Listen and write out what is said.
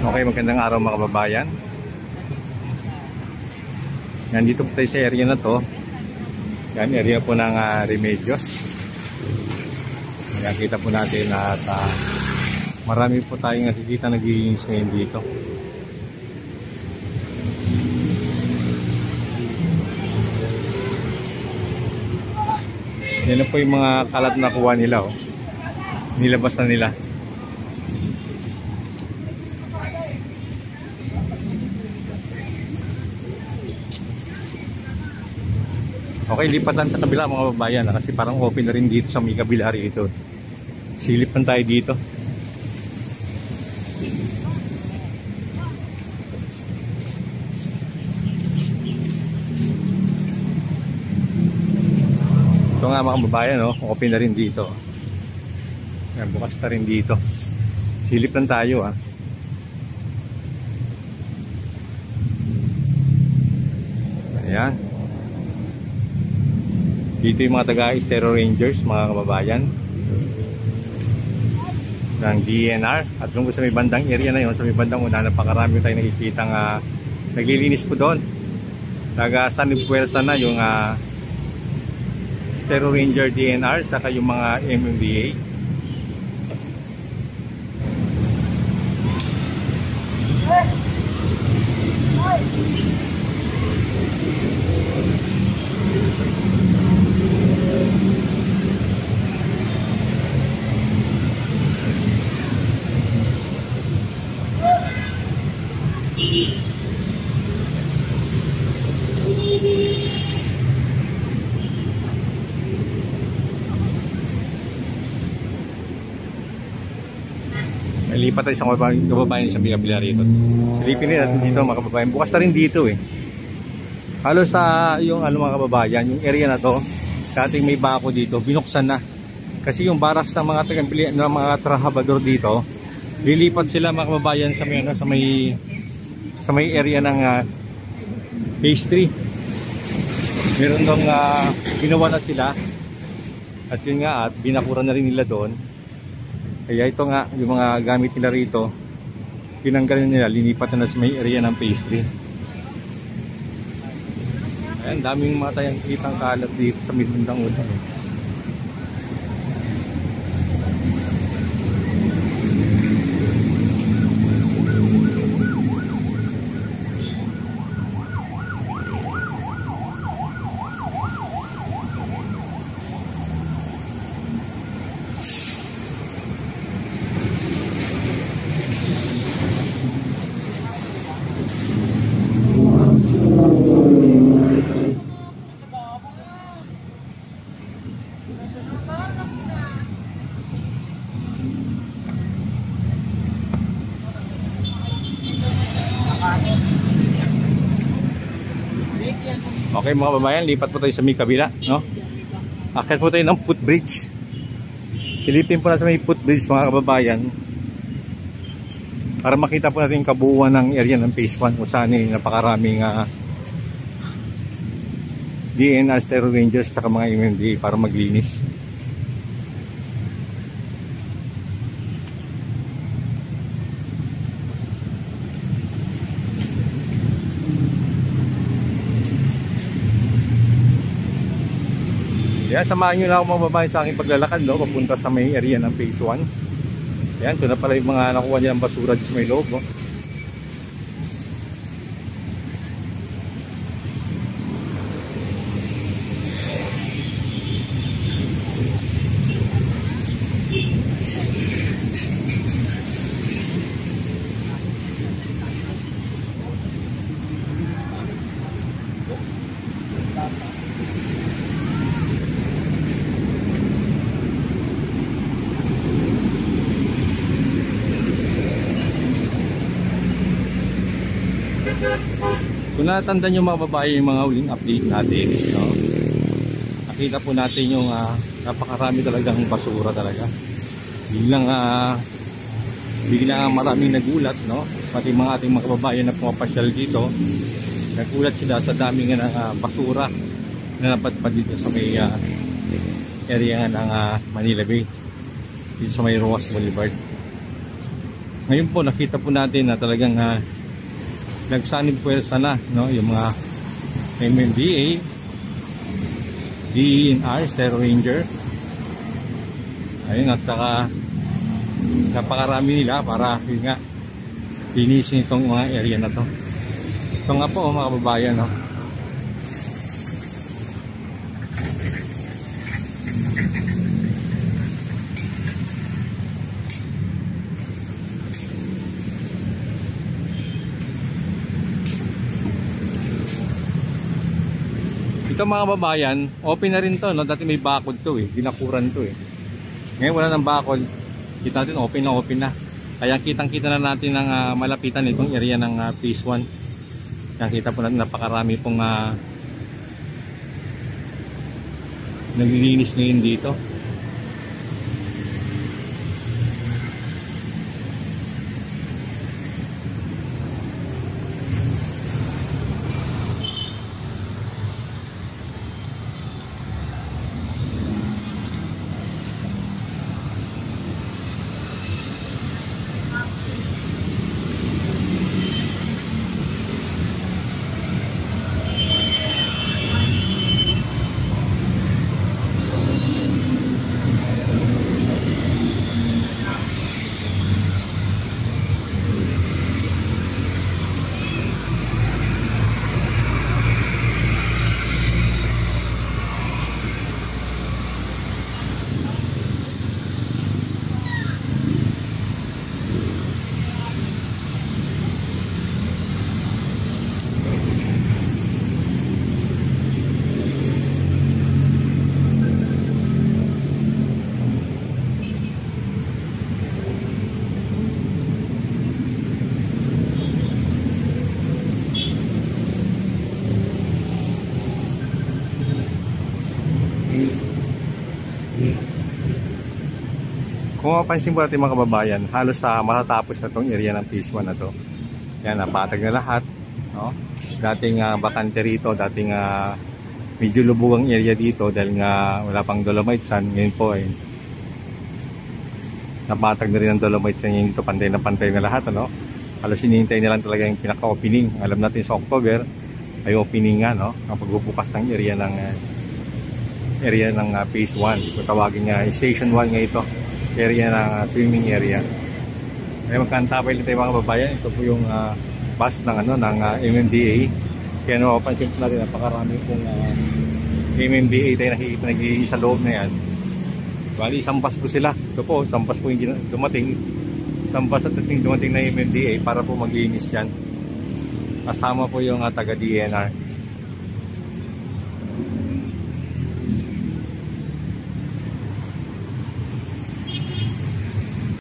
Okay, magandang araw mga kababayan. Nandito po tayo sa area na to. Yan, area po ng Remedios. Nakikita po natin at marami po tayong nakikita naglilinis ngayon dito. Yan na po yung mga kalat na kuha nila. Oh. Nilabas na nila. Okay, lipatan sa kabila mga babayan kasi parang open na rin dito sa may kabila rito. Silipan tayo dito. Ito nga mga babayan, no? Open na rin dito. Yan, bukas na rin dito. Silipan tayo Ayan. Dito yung mga taga-Estero Rangers, mga kababayan ng DNR. At kung sa may bandang area na yun, sa may bandang una, napakarami tayo nakikita naglilinis po doon. Taga San Ipuelsa na yung Estero Ranger DNR, saka yung mga MMDA. Lipat tayo sa kababayan sa kabila rito. Silipin nila dito mga kababayan. Bukas na rin dito Halos sa yung mga kababayan, yung area na to, dating may bako dito, binuksan na. Kasi yung barracks ng mga ng mga trabahador dito, lilipat sila mga kababayan sa may area ng phase 3. Meron dong ginawa na sila. At yun nga, at binakuran na rin nila doon. Kaya ito nga, yung mga gamit nila rito, pinanggalan nila, linipat na sa may area ng phase 3. Ayan, daming mga tayong kitang kalat dito sa midundang ulan. Okay mga babayan, lipat po tayo sa may kabila, no? Akit po tayo ng footbridge. Silipin po na sa may footbridge mga kababayan para makita po natin yung kabuuan ng area ng phase 1 kung saan napakaraming DNR Estero Rangers at mga MMD para maglinis. Yan, samahan nyo na ako mga babae sa aking paglalakad, no? Papunta sa may area ng phase 1. Yan, ito na pala yung mga nakuha nilang basura dito sa may loob, no? Kung natanda nyo mga babae yung mga huling update natin, no? Nakita po natin yung napakarami talagang basura talaga. Biglang maraming nagulat, no? Pati mga ating mga kababayan na pumapasyal dito, nagulat sila sa daming basura na napadpad dito sa may area ng Manila Bay, dito sa may Roas Boulevard. Ngayon po nakita po natin na talagang nagsanib puwersa na, no, yung mga MMDA, DENR, Stereo Ranger. Ayun, at saka napakarami nila para yun nga linisin itong mga area na to. Ito nga po mga kababayan, no. Ito mga kababayan, open na rin to, no? Dati may bakod to eh, binakuran to eh. Ngayon wala nang bakod. Kita natin open na. Kaya kitang-kita na natin ng malapitan itong area ng phase 1. Kaya kita po natin napakarami pong naglilinis ngayon dito. Kung mapansin po natin mga kababayan, halos matatapos na itong area ng phase 1 na to. Yan, napatag na lahat, no? Dating bakante rito, dating medyo lubugang area dito dahil nga wala pang dolomite sand. Ngayon po ay napatag na rin ang dolomite sand. Ngayon dito pantay na lahat, ano? Halos hinihintay na lang talaga yung pinaka-opening. Alam natin sa October ay opening nga, no? Ang pagbubukas ng area ng phase 1. Kung tawagin nga station 1 nga ito, area ng swimming area. Ay magkantabay lang tayo mga babayan. Ito po yung bus ng MMDA. Kaya napapansin po natin napakarami pong MMDA tayo nakikita sa loob na yan. Bali isang bus po sila. Ito po isang bus po yung dumating, isang bus at dumating na MMDA para po maglinis yan. Kasama po yung taga DENR.